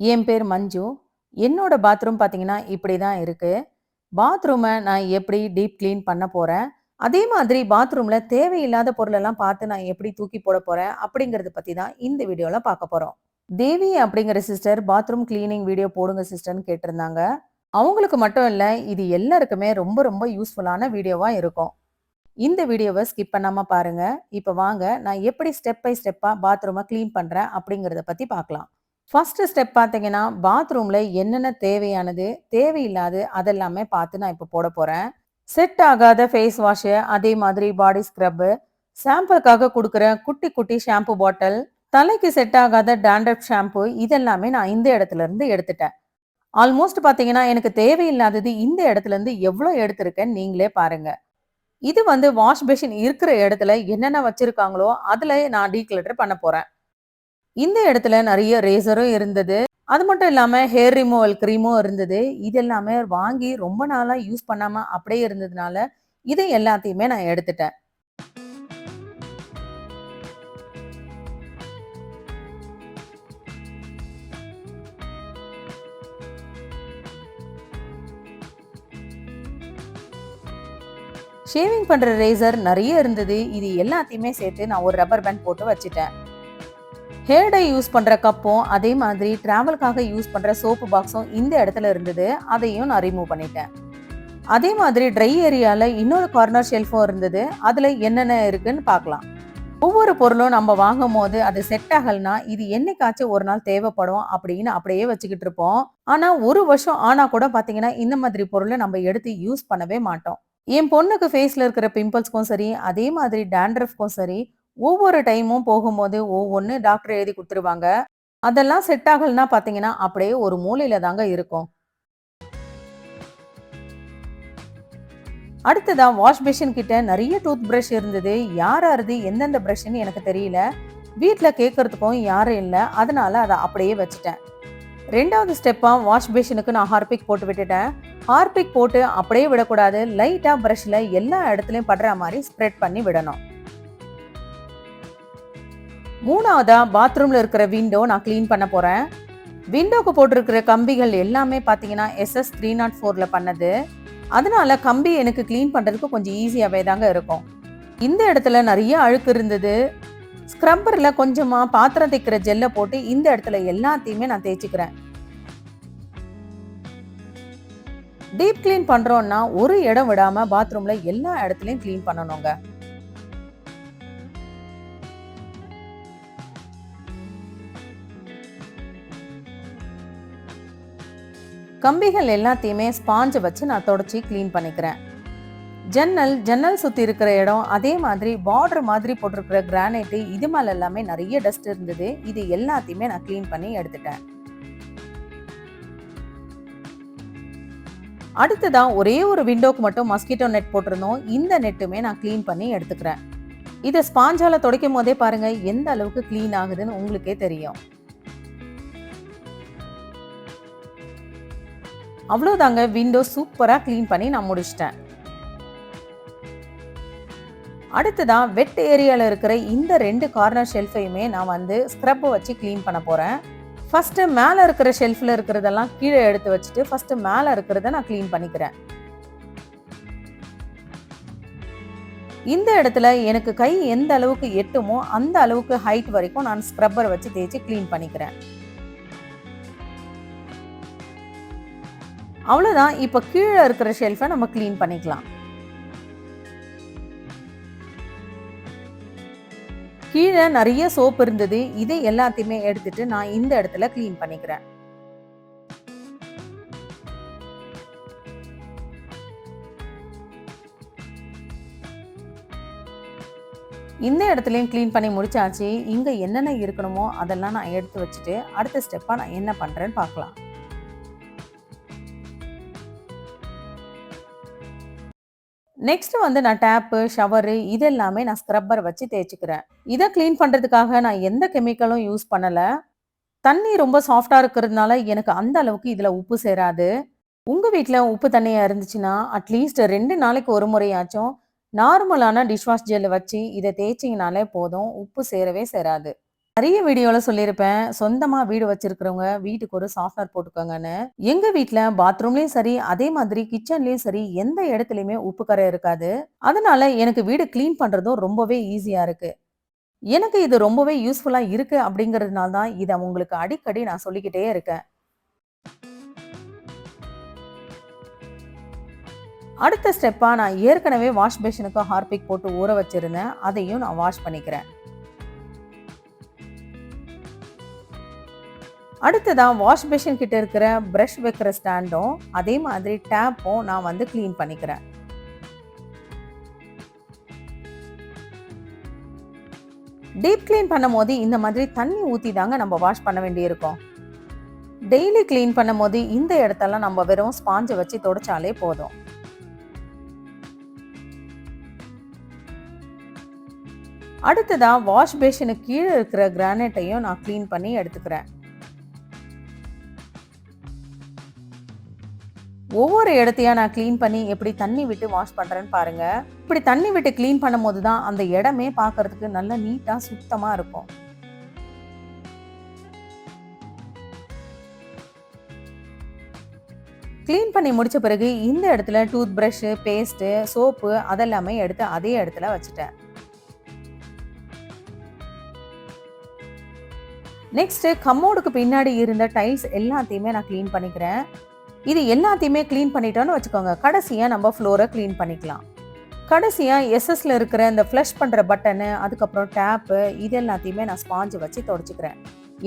என் பேர் மஞ்சு. என்னோட பாத்ரூம் பார்த்தீங்கன்னா, இப்படி தான் இருக்கு. பாத்ரூம நான் எப்படி டீப் கிளீன் பண்ண போறேன். அதே மாதிரி பாத்ரூம்ல தேவையில்லாத பொருளெல்லாம் பார்த்து நான் எப்படி தூக்கி போட போறேன், அப்படிங்கிறத பத்தி தான் இந்த வீடியோல பார்க்க போறோம். தேவி அப்படிங்கிற சிஸ்டர் பாத்ரூம் கிளீனிங் வீடியோ போடுங்க சிஸ்டர்ன்னு கேட்டிருந்தாங்க. அவங்களுக்கு மட்டும் இல்ல, இது எல்லாருக்குமே ரொம்ப ரொம்ப யூஸ்ஃபுல்லான வீடியோவா இருக்கும். இந்த வீடியோவ ஸ்கிப் பண்ணாம பாருங்க. இப்ப வாங்க நான் எப்படி ஸ்டெப் பை ஸ்டெப்பா பாத்ரூம கிளீன் பண்றேன் அப்படிங்கிறத பத்தி பார்க்கலாம். ஃபர்ஸ்ட் ஸ்டெப் பார்த்தீங்கன்னா, பாத்ரூம்ல என்னென்ன தேவையானது, தேவையில்லாது அதெல்லாமே பார்த்து நான் இப்போ போட போறேன். செட் ஆகாத ஃபேஸ் வாஷு, அதே மாதிரி பாடி ஸ்க்ரப்பு, சாம்பிளுக்காக குடுக்குற குட்டி குட்டி ஷாம்பு பாட்டில், தலைக்கு செட் ஆகாத டாண்ட்ரஃப் ஷாம்பு இதெல்லாமே நான் இந்த இடத்துல இருந்து எடுத்துட்டேன். ஆல்மோஸ்ட் பார்த்தீங்கன்னா, எனக்கு தேவையில்லாதது இந்த இடத்துல இருந்து எவ்வளோ எடுத்திருக்கேன்னு நீங்களே பாருங்க. இது வந்து வாஷ் பேசின் இருக்கிற இடத்துல என்னென்ன வச்சிருக்காங்களோ, அதுல நான் டீக்ளட்டர் பண்ண போறேன். இந்த இடத்துல நெறைய ரேசரும் இருந்தது. அது மட்டும் இல்லாம ஹேர் ரிமூவல் கிரீமும் இருந்தது. இது எல்லாமே வாங்கி ரொம்ப நாளா யூஸ் பண்ணாம அப்படியே இருந்ததுனால, இதை எல்லாத்தையுமே நான் எடுத்துட்டேன். ஷேவிங் பண்ற ரேசர் நெறைய இருந்தது. இது எல்லாத்தையுமே சேர்த்து நான் ஒரு ரப்பர் பேண்ட் போட்டு வச்சுட்டேன். ஹேர் டை யூஸ் பண்ற கப்பும், அதே மாதிரி டிராவலுக்காக யூஸ் பண்ற சோப்பு பாக்ஸும் இந்த இடத்துல இருந்தது. அதையும் நான் ரிமூவ் பண்ணிட்டேன். அதே மாதிரி ட்ரை ஏரியால இன்னொரு கார்னர் ஷெல்ஃபும் இருந்தது. அதுல என்னென்ன இருக்குன்னு பார்க்கலாம். ஒவ்வொரு பொருளும் நம்ம வாங்கும்போது அது செட் ஆகலனா, இது என்னைக்காச்சும் ஒரு நாள் தேவைப்படும் அப்படின்னு அப்படியே வச்சுக்கிட்டு இருப்போம். ஆனா ஒரு வருஷம் ஆனா கூட பார்த்தீங்கன்னா, இந்த மாதிரி பொருள நம்ம எடுத்து யூஸ் பண்ணவே மாட்டோம். என் பொண்ணுக்கு ஃபேஸ்ல இருக்கிற பிம்பிள்ஸ்க்கும் சரி, அதே மாதிரி டாண்ட்ரஃப்க்கும் சரி, ஒவ்வொரு டைமும் போகும்போது ஒவ்வொன்னு டாக்டர் எழுதி குடுத்துருவாங்க. அதெல்லாம் செட் ஆகலன்னா பார்த்தீங்கன்னா, அப்படியே ஒரு மூலையில தாங்க இருக்கும். அடுத்ததா வாஷ் பேஷன் கிட்ட நெறைய டூத் பிரஷ் இருந்தது. யாராருது எந்தெந்த பிரஷ்ன்னு எனக்கு தெரியல. வீட்ல கேட்கறதுக்கும் யாரும் இல்ல. அதனால அத அப்படியே வச்சுட்டேன். 2வது ஸ்டெப்பா வாஷ் பேஷனுக்கு நான் ஹார்பிக் போட்டு விட்டுட்டேன். ஹார்பிக் போட்டு அப்படியே விடக்கூடாது. லைட்டா பிரஷ்ல எல்லா இடத்துலயும் படுற மாரி ஸ்ப்ரெட் பண்ணி விடணும். 3வதா பாத்ரூம்ல இருக்கிற விண்டோ நான் கிளீன் பண்ண போறேன். விண்டோக்கு போட்டிருக்கிற கம்பிகள் எல்லாமே பார்த்தீங்கன்னா SS 304ல பண்ணது. அதனால கம்பி எனக்கு கிளீன் பண்றதுக்கு கொஞ்சம் ஈஸியாவே தாங்க இருக்கும். இந்த இடத்துல நிறைய அழுக்கு இருந்தது. ஸ்க்ரப்பர்ல கொஞ்சமா பாத்திரம் தேய்க்கிற ஜெல்ல போட்டு இந்த இடத்துல எல்லாத்தையுமே நான் தேய்ச்சிக்கிறேன். டீப் கிளீன் பண்றோம்னா ஒரு இடம் விடாம பாத்ரூம்ல எல்லா இடத்துலயும் கிளீன் பண்ணணுங்க. கம்பிகள் எல்லாத்தையுமே ஸ்பாஞ்ச் வச்சு நான் தொடச்சி கிளீன் பண்ணிக்கிறேன். ஜன்னல் சுத்தி இருக்கிற இடம், அதே மாதிரி பார்டர் மாதிரி போட்டிருக்கிற கிரானைட், இது மேல எல்லாமே நிறைய டஸ்ட் இருந்தது. இது எல்லாத்தையுமே நான் கிளீன் பண்ணி எடுத்துட்டேன். அடுத்ததான் ஒரே ஒரு விண்டோக்கு மட்டும் மஸ்கிட்டோ நெட் போட்டிருந்தோம். இந்த நெட்டுமே நான் கிளீன் பண்ணி எடுத்துக்கிறேன். இதை ஸ்பாஞ்சால துடைக்கும் போதே பாருங்க எந்த அளவுக்கு கிளீன் ஆகுதுன்னு உங்களுக்கே தெரியும். அவ்வளோதாங்க, விண்டோ சூப்பரா கிளீன் பண்ணி நான் முடிச்சிட்டேன். அடுத்ததான் வெட் ஏரியால இருக்கிற இந்த 2 கார்னர் ஷெல்ஃபையுமே நான் வந்து ஸ்க்ரப் வச்சு கிளீன் பண்ண போறேன். ஃபர்ஸ்ட் மேல இருக்கிற ஷெல்ஃப்ல இருக்கிறதெல்லாம் கீழே எடுத்து வச்சுட்டு ஃபர்ஸ்ட் மேல இருக்கிறத நான் கிளீன் பண்ணிக்கிறேன். இந்த இடத்துல எனக்கு கை எந்த அளவுக்கு எட்டுமோ அந்த அளவுக்கு ஹைட் வரைக்கும் நான் ஸ்க்ரப்பர் வச்சு தேய்ச்சி கிளீன் பண்ணிக்கிறேன். அவ்வளவுதான். இப்ப கீழே இருக்கிற ஷெல்ஃபை நம்ம கிளீன் பண்ணிக்கலாம். கீழே நிறைய சோப் இருந்தது. இதை எல்லாத்தையுமே எடுத்துட்டு நான் இந்த இடத்துல கிளீன் பண்ணிக்கிறேன். இந்த இடத்துலயும் கிளீன் பண்ணி முடிச்சாச்சு. இங்க என்னென்ன இருக்கணுமோ அதெல்லாம் நான் எடுத்து வச்சுட்டு அடுத்த ஸ்டெப்பா நான் என்ன பண்றேன்னு பார்க்கலாம். நெக்ஸ்ட் வந்து நான் டேப்பு, ஷவரு இதெல்லாமே நான் ஸ்க்ரப்பர் வச்சு தேய்ச்சிக்கிறேன். இதை கிளீன் பண்றதுக்காக நான் எந்த கெமிக்கலும் யூஸ் பண்ணல. தண்ணி ரொம்ப சாஃப்டா இருக்கிறதுனால எனக்கு அந்த அளவுக்கு இதுல உப்பு சேராது. உங்க வீட்ல உப்பு தண்ணியா இருந்துச்சுன்னா அட்லீஸ்ட் 2 நாளைக்கு ஒரு முறையாச்சும் நார்மலான டிஷ்வாஷ் ஜெல் வச்சு இதை தேய்ச்சிங்கனாலே போதும். உப்பு சேரவே சேராது. நெறைய வீடியோல சொல்லியிருப்பேன். சொந்தமா வீடு வச்சிருக்கிறவங்க வீட்டுக்கு ஒரு சாஃப்ட்வேர் போட்டுக்கோங்கன்னு. எங்க வீட்ல பாத்ரூம்லயும் சரி, அதே மாதிரி கிச்சன்லயும் சரி, எந்த இடத்துலயுமே உப்பு கரை இருக்காது. அதனால எனக்கு வீடு கிளீன் பண்றதும் ரொம்பவே ஈஸியா இருக்கு. எனக்கு இது ரொம்பவே யூஸ்ஃபுல்லா இருக்கு அப்படிங்கிறதுனால தான் இத உங்களுக்கு அடிக்கடி நான் சொல்லிக்கிட்டே இருக்கேன். அடுத்த ஸ்டெப்பா நான் ஏற்கனவே வாஷ் பேஷனுக்கு ஹார்பிக் போட்டு ஊற வச்சிருந்தேன். அதையும் நான் வாஷ் பண்ணிக்கிறேன். அடுத்ததா வாஷ் பேஷன் கிட்ட இருக்கிற பிரஷ் வைக்கிற ஸ்டாண்டும், அதே மாதிரி டேப்பும் நான் வந்து கிளீன் பண்ணிக்கிறேன். டீப் கிளீன் பண்ணும்போது இந்த மாதிரி தண்ணி ஊத்தி தாங்க நம்ம வாஷ் பண்ண வேண்டியிருக்கும். டெய்லி கிளீன் பண்ணும்போது இந்த இடத்தெல்லாம் நம்ம வெறும் ஸ்பாஞ்ச வச்சு தொடச்சாலே போதும். அடுத்ததா வாஷ் பேஷனுக்கு கீழே இருக்கிற கிரானைட்டையும் நான் கிளீன் பண்ணி எடுத்துக்கிறேன். ஒவ்வொரு இடத்தையா நான் கிளீன் பண்ணி எப்படி தண்ணி விட்டு வாஷ் பண்றேன்னு பாருங்க. இப்படி தண்ணி விட்டு கிளீன் பண்ணும்போது தான் அந்த இடமே பார்க்கிறதுக்கு நல்ல நீட்டா சுத்தமா இருக்கும். கிளீன் பண்ணி முடிச்ச பிறகு இந்த இடத்துல டூத் பிரஷ், பேஸ்ட், சோப்பு அதெல்லாமே எடுத்து அதே இடத்துல வச்சுட்டேன். நெக்ஸ்ட் கம்மோடுக்கு பின்னாடி இருந்த டைல்ஸ் எல்லாத்தையுமே நான் கிளீன் பண்ணிக்கிறேன். இது எல்லாத்தையுமே கிளீன் பண்ணிட்டோன்னு வச்சுக்கோங்க. கடைசியா நம்ம ஃப்ளோரை கிளீன் பண்ணிக்கலாம். கடைசியா எஸ்எஸ்ல இருக்கிற இந்த ஃப்ளஷ் பண்ற பட்டனு, அதுக்கப்புறம் டேப்பு இது எல்லாத்தையுமே நான் ஸ்பாஞ்சு வச்சு தொடச்சிக்கிறேன்.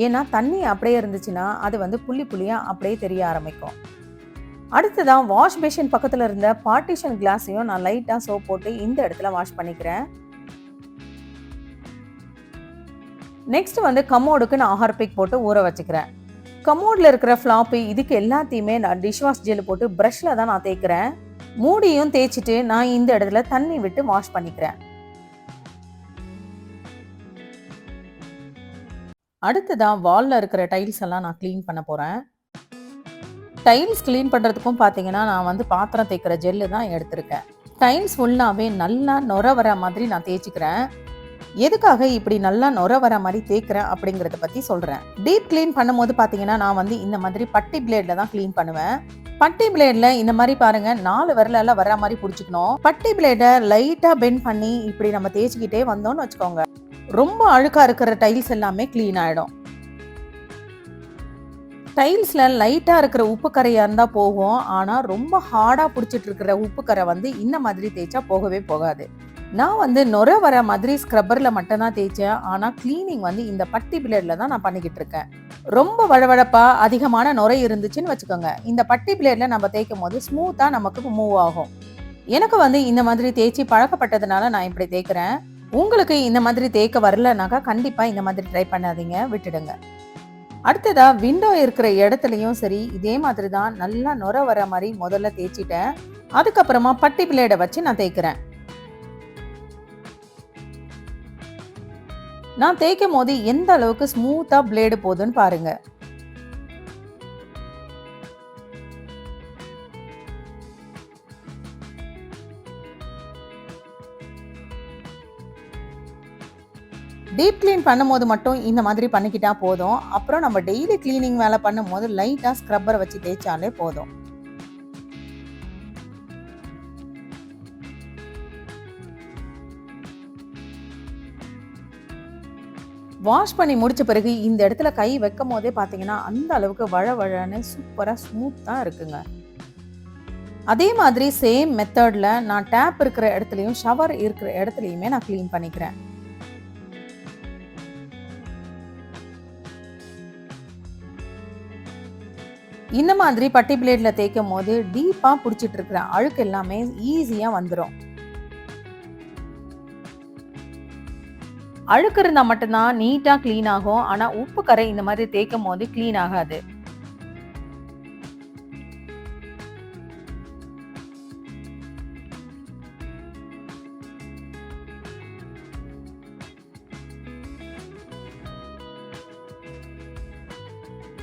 ஏன்னா தண்ணி அப்படியே இருந்துச்சுன்னா அது வந்து புள்ளி புள்ளியா அப்படியே தெரிய ஆரம்பிக்கும். அடுத்ததான் வாஷ் பேஷன் பக்கத்துல இருந்த பார்ட்டிஷன் கிளாஸையும் நான் லைட்டா சோப் போட்டு இந்த இடத்துல வாஷ் பண்ணிக்கிறேன். நெக்ஸ்ட் வந்து கம்மோடுக்கு நான் ஹார்பிக் போட்டு ஊற வச்சுக்கிறேன். கமோட்ல இருக்கிற ஃப்ளாப்பி இதுக்கு எல்லாத்தையுமே நான் டிஷ்வாஷ் ஜெல் போட்டு ப்ரஷ்ல தான் நான் தேய்க்கிறேன். மூடியும் தேய்ச்சிட்டு நான் இந்த இடத்துல தண்ணி விட்டு வாஷ் பண்ணிக்கிறேன். அடுத்ததான் வால்ல இருக்கிற டைல்ஸ் எல்லாம் நான் கிளீன் பண்ண போறேன். டைல்ஸ் கிளீன் பண்றதுக்கும் பாத்தீங்கன்னா நான் வந்து பாத்திரம் தேய்க்கிற ஜெல்லு தான் எடுத்திருக்கேன். டைல்ஸ் ஃபுல்லாவே நல்லா நொர வர மாதிரி நான் தேய்ச்சிக்கிறேன். எதுக்காக இப்படி நல்லா நொர வர மாதிரி தேய்க்கிறேன் அப்படிங்கறத பத்தி சொல்றேன். டீப் கிளீன் பண்ணும்போது பாத்தீங்கன்னா நான் வந்து இந்த மாதிரி பட்டி பிளேட்ல தான் கிளீன் பண்ணுவேன். பட்டி பிளேட்ல இந்த மாதிரி பாருங்க 4 விரலால வர மாதிரி புடிச்சுக்கணும். பட்டி பிளேட லைட்டா பெண்ட் பண்ணி இப்படி நம்ம தேய்ச்சிக்கிட்டே வந்தோம்னு வச்சுக்கோங்க, ரொம்ப அழுக்கா இருக்கிற டைல்ஸ் எல்லாமே கிளீன் ஆயிடும். டைல்ஸ்ல லைட்டா இருக்கிற உப்பு கரையா இருந்தா போகும். ஆனா ரொம்ப ஹார்டா புடிச்சிட்டு இருக்கிற உப்பு கரை வந்து இந்த மாதிரி தேய்ச்சா போகவே போகாது. நான் வந்து நொர வர மாதிரி ஸ்க்ரப்பர்ல மட்டும் தான் தேய்ச்சேன். ஆனா கிளீனிங் வந்து இந்த பட்டி பிளேட்ல தான் நான் பண்ணிக்கிட்டு இருக்கேன். ரொம்ப வழவழப்பா அதிகமான நுரை இருந்துச்சுன்னு வச்சுக்கோங்க, இந்த பட்டி பிளேட்ல நம்ம தேய்க்கும் போது ஸ்மூத்தா நமக்கு மூவ் ஆகும். எனக்கு வந்து இந்த மாதிரி தேய்ச்சி பழக்கப்பட்டதுனால நான் இப்படி தேய்க்கிறேன். உங்களுக்கு இந்த மாதிரி தேய்க்க வரலனாக்கா கண்டிப்பா இந்த மாதிரி ட்ரை பண்ணாதீங்க, விட்டுடுங்க. அடுத்ததா விண்டோ இருக்கிற இடத்துலயும் சரி இதே மாதிரி தான் நல்லா நுர வர மாதிரி முதல்ல தேய்ச்சிட்டேன். அதுக்கப்புறமா பட்டி பிளேடை வச்சு நான் தேய்க்கிறேன். நான் தேய்க்கும் போது எந்த அளவுக்கு ஸ்மூத்தா பிளேடு போகுதுன்னு பாருங்க. டீப் கிளீன் பண்ணும்போது மட்டும் இந்த மாதிரி பண்ணிக்கிட்டா போதும். அப்புறம் நம்ம டெய்லி கிளீனிங் வேலை பண்ணும்போது லைட்டா ஸ்க்ரப்பரை வச்சு தேய்ச்சாலே போதும். வாஷ் பண்ணி முடிச்ச பிறகு இந்த இடத்துல கை வைக்கும் போதே பாத்தீங்கன்னா அந்த அளவுக்கு வழவழன்னு சூப்பரா ஸ்மூத்தா இருக்குங்க. அதே மாதிரி சேம் மெத்தட்ல நான் டேப் இருக்கிற இடத்துலயும் ஷவர் இருக்கிற இடத்துலயுமே நான் கிளீன் பண்ணிக்கிறேன். இந்த மாதிரி பட்டி பிளேட்ல தேய்க்கும் போது டீப்பா புடிச்சிட்டு இருக்கிற அழுக்கு எல்லாமே ஈஸியா வந்துடும். அழுக்கு இருந்தா மட்டும்தான் நீட்டா கிளீன் ஆகும். ஆனா உப்பு கரை இந்த மாதிரி தேய்க்கும் போது கிளீன் ஆகாது.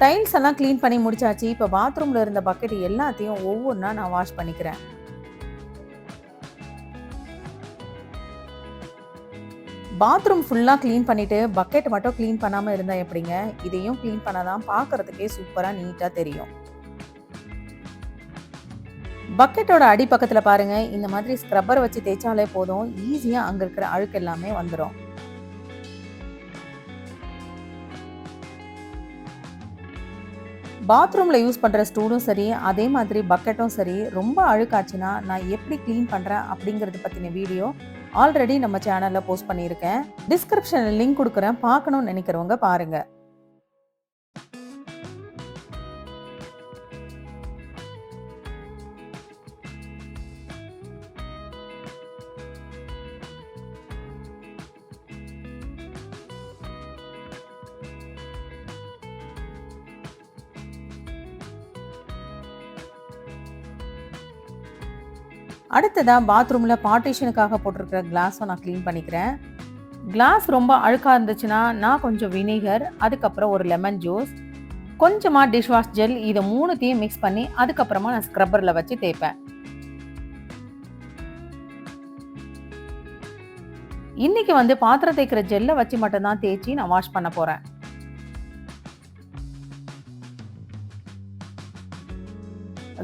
டைல்ஸ் எல்லாம் கிளீன் பண்ணி முடிச்சாச்சு. இப்ப பாத்ரூம்ல இருந்த பக்கெட் எல்லாத்தையும் ஒவ்வொன்றா நான் வாஷ் பண்ணிக்கிறேன். பாத்ரூம் ஃபுல்லா கிளீன் பண்ணிட்டு பக்கெட் மட்டும் கிளீன் பண்ணாம இருந்தா எப்படிங்க? இதையும் கிளீன் பண்ணாதான் பார்க்கறதுக்கே சூப்பரா நீட்டா தெரியும். பக்கெட்டோட அடி பக்கத்துல பாருங்க, இந்த மாதிரி ஸ்க்ரப்பர் வச்சு தேய்ச்சாலே போதும், ஈஸியா அங்க இருக்கிற அழுக்கு எல்லாமே வந்துரும். பாத்ரூம்ல யூஸ் பண்ற ஸ்டூலும் சரி, அதே மாதிரி பக்கெட்டும் சரி, ரொம்ப அழுக்காச்சுன்னா நான் எப்படி கிளீன் பண்றேன் அப்படிங்கறது பத்தின வீடியோ ஆல்ரெடி நம்ம சேனல்ல போஸ்ட் பண்ணியிருக்கேன். டிஸ்கிரிப்ஷன்ல லிங்க் கொடுக்குறேன், பார்க்கணும்னு நினைக்கிறவங்க பாருங்க. அடுத்ததா பாத்ரூம்ல பார்ட்டிஷனுக்காக போட்டிருக்கிற கிளாஸும் நான் க்ளீன் பண்ணிக்கிறேன். கிளாஸ் ரொம்ப அழுக்கா இருந்துச்சுன்னா நான் கொஞ்சம் வினிகர், அதுக்கப்புறம் ஒரு லெமன் ஜூஸ், கொஞ்சமா டிஷ் வாஷ் ஜெல், இதை மூணுத்தையும் மிக்ஸ் பண்ணி அதுக்கப்புறமா நான் ஸ்க்ரப்பர்ல வச்சு தேய்ப்பேன். இன்னைக்கு வந்து பாத்திரம் தேய்க்கிற ஜெல்லை வச்சு மட்டும்தான் தேய்ச்சி நான் வாஷ் பண்ண போறேன்.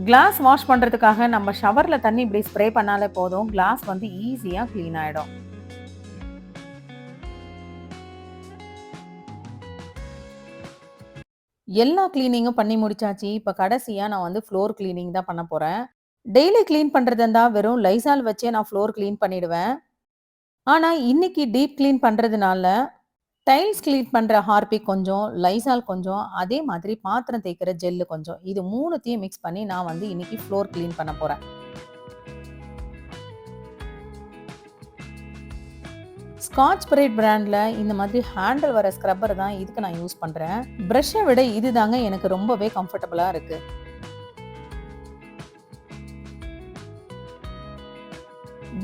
கிளாஸ் வாஷ் பண்றதுக்காக நம்ம ஷவர்ல தண்ணி இப்படி ஸ்ப்ரே பண்ணாலே போதும், கிளாஸ் வந்து ஈஸியா கிளீன் ஆயிடும். எல்லா கிளீனிங்கும் பண்ணி முடிச்சாச்சு. இப்ப கடைசியா நான் வந்து ஃப்ளோர் கிளீனிங் தான் பண்ண போறேன். டெய்லி கிளீன் பண்றது இருந்தா வெறும் லைசால் வச்சே நான் ஃப்ளோர் கிளீன் பண்ணிடுவேன். ஆனா இன்னைக்கு டீப் கிளீன் பண்றதுனால டைல்ஸ் கிளீன் பண்ற ஹார்பிக் கொஞ்சம், லைசால் கொஞ்சம், அதே மாதிரி பாத்திரம் தேய்க்கிற ஜெல்லு கொஞ்சம், இது மூணுத்தையும் மிக்ஸ் பண்ணி நான் வந்து இன்னைக்கு ஃப்ளோர் கிளீன் பண்ண போறேன். ஸ்காட்ச் பிரைட் பிராண்ட்ல இந்த மாதிரி ஹேண்டில் வர ஸ்க்ரப்பர் தான் இதுக்கு நான் யூஸ் பண்றேன். பிரஷை விட இதுதாங்க எனக்கு ரொம்பவே கம்ஃபர்டபுளா இருக்கு.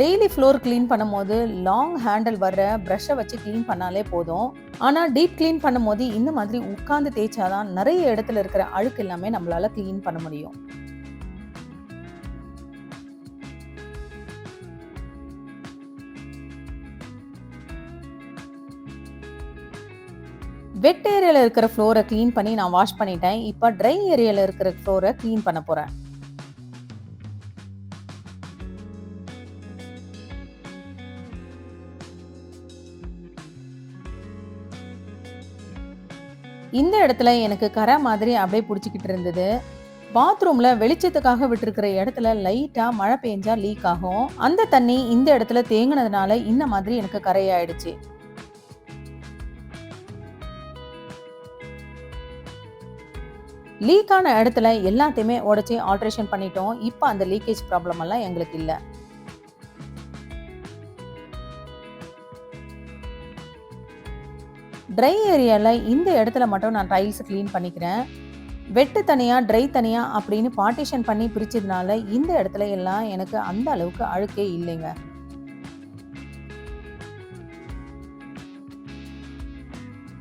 டெய்லி ஃப்ளோர் கிளீன் பண்ணும்போது லாங் ஹேண்டில் வர்ற ப்ரஷ்ஷை வச்சு கிளீன் பண்ணாலே போதும். ஆனால் டீப் கிளீன் பண்ணும்போது இந்த மாதிரி உட்கார்ந்து தேய்ச்சாதான் நிறைய இடத்துல இருக்கிற அழுக்கு எல்லாமே நம்மளால கிளீன் பண்ண முடியும். வெட் ஏரியால இருக்கிற ஃப்ளோரை கிளீன் பண்ணி நான் வாஷ் பண்ணிட்டேன். இப்போ ட்ரை ஏரியால இருக்கிற ஃப்ளோரை கிளீன் பண்ண போறேன். இந்த இடத்துல எனக்கு கரை மாதிரி அப்படியே பிடிச்சிக்கிட்டு இருந்தது. பாத்ரூம்ல வெளிச்சத்துக்காக விட்டுருக்கிற இடத்துல லைட்டா மழை பெஞ்சா லீக் ஆகும். அந்த தண்ணி இந்த இடத்துல தேங்கினதுனால இந்த மாதிரி எனக்கு கரையாயிடுச்சு. லீக்கான இடத்துல எல்லாத்தையுமே உடைச்சி ஆல்ட்ரேஷன் பண்ணிட்டோம். இப்போ அந்த லீக்கேஜ் ப்ராப்ளம் எல்லாம் எங்களுக்கு இல்லை. ட்ரை ஏரியாவில் இந்த இடத்துல மட்டும் நான் டைல்ஸ் க்ளீன் பண்ணிக்கிறேன். வெட்டு தனியாக ட்ரை தனியாக அப்படின்னு பார்ட்டிஷன் பண்ணி பிரிச்சதுனால இந்த இடத்துல எல்லாம் எனக்கு அந்த அளவுக்கு அழுக்கே இல்லைங்க.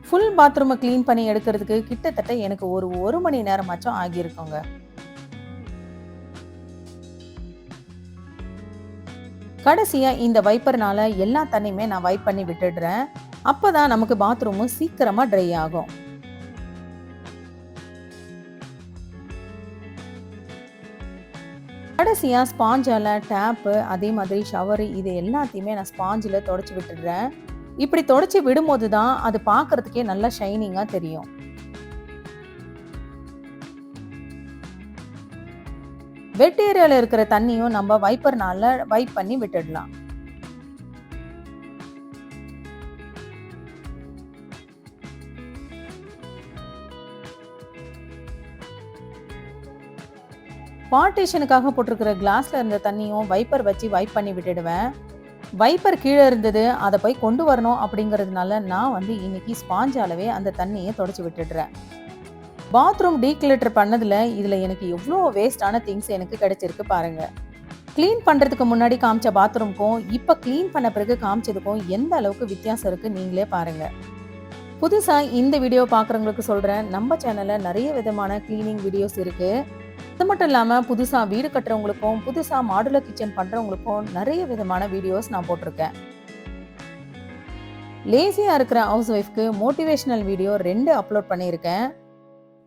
ஃபுல் பாத்ரூமை க்ளீன் பண்ணி எடுக்கிறதுக்கு கிட்டத்தட்ட எனக்கு ஒரு மணி நேரமாச்சும் ஆகியிருக்குங்க. கடைசியா இந்த வைப்பர்னால எல்லா தண்ணியுமே நான் வைப் பண்ணி விட்டுடுறேன். அப்பதான் நமக்கு பாத்ரூமும் சீக்கிரமா ட்ரை ஆகும். கடைசியா ஸ்பாஞ்சால டேப்பு, அதே மாதிரி ஷவரு, இது எல்லாத்தையுமே நான் ஸ்பாஞ்சில் தொடச்சி விட்டுடுறேன். இப்படி தொடச்சி விடும்போது தான் அது பார்க்கறதுக்கே நல்லா ஷைனிங்கா தெரியும். வெட் ஏரியால இருக்கிற தண்ணியும் நம்ம வைப்பர்னால வைப் பண்ணி விட்டுடலாம். பார்ட்டிஷனுக்காக போட்டிருக்கிற கிளாஸ்ல இருந்த தண்ணியும் வைப்பர் வச்சு வைப் பண்ணி விட்டுடுவேன். வைப்பர் கீழே இருந்தது, அதை போய் கொண்டு வரணும் அப்படிங்கிறதுனால நான் வந்து இன்னைக்கு ஸ்பாஞ்சாலவே அந்த தண்ணியை தொடச்சி விட்டுடுறேன். பாத்ரூம் டீக்ளட்டர் பண்ணதுல இதுல எனக்கு எவ்வளோ வேஸ்டான திங்ஸ் எனக்கு கிடைச்சிருக்கு பாருங்க. கிளீன் பண்றதுக்கு முன்னாடி காமிச்ச பாத்ரூம்க்கும் இப்ப கிளீன் பண்ண பிறகு காமிச்சதுக்கும் எந்த அளவுக்கு வித்தியாசம் இருக்கு நீங்களே பாருங்க. புதுசா இந்த வீடியோ பாக்குறவங்களுக்கு சொல்றேன், நம்ம சேனல்ல நிறைய விதமான கிளீனிங் வீடியோஸ் இருக்கு. அது மட்டும் இல்லாம புதுசா வீடு கட்டுறவங்களுக்கும் புதுசா மாடுலர் கிச்சன் பண்றவங்களுக்கும் நிறைய விதமான வீடியோஸ் நான் போட்டிருக்கேன். லேசியா இருக்கிற ஹவுஸ் ஒய்ஃப்க்கு மோட்டிவேஷனல் வீடியோ 2 அப்லோட் பண்ணியிருக்கேன்.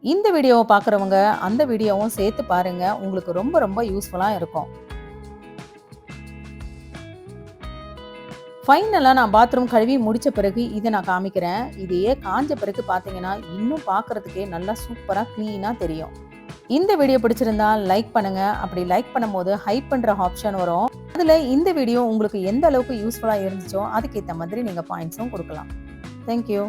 இந்த வீடியோவை பார்க்குறவங்க அந்த வீடியோவும் சேர்த்து பாருங்க. உங்களுக்கு ரொம்ப ரொம்ப யூஸ்ஃபுல்லா இருக்கும். ஃபைனலா நான் பாத்ரூம் கழுவி முடிச்ச பிறகு இத நான் காமிக்கிறேன். இதையே காஞ்ச பிறகு பார்த்தீங்கன்னா, இன்னும் பார்க்கறதுக்கே நல்லா சூப்பரா கிளீனா தெரியும். இந்த வீடியோ பிடிச்சிருந்தா லைக் பண்ணுங்க. அப்படி லைக் பண்ணும்போது ஹைப் பண்ற ஆப்ஷன் வரும். அதுல இந்த வீடியோ உங்களுக்கு எந்த அளவுக்கு யூஸ்ஃபுல்லா இருந்துச்சோ, அதுக்கு ஏத்த மாதிரி நீங்க பாயிண்ட்ஸும் குடுக்கலாம். Thank you.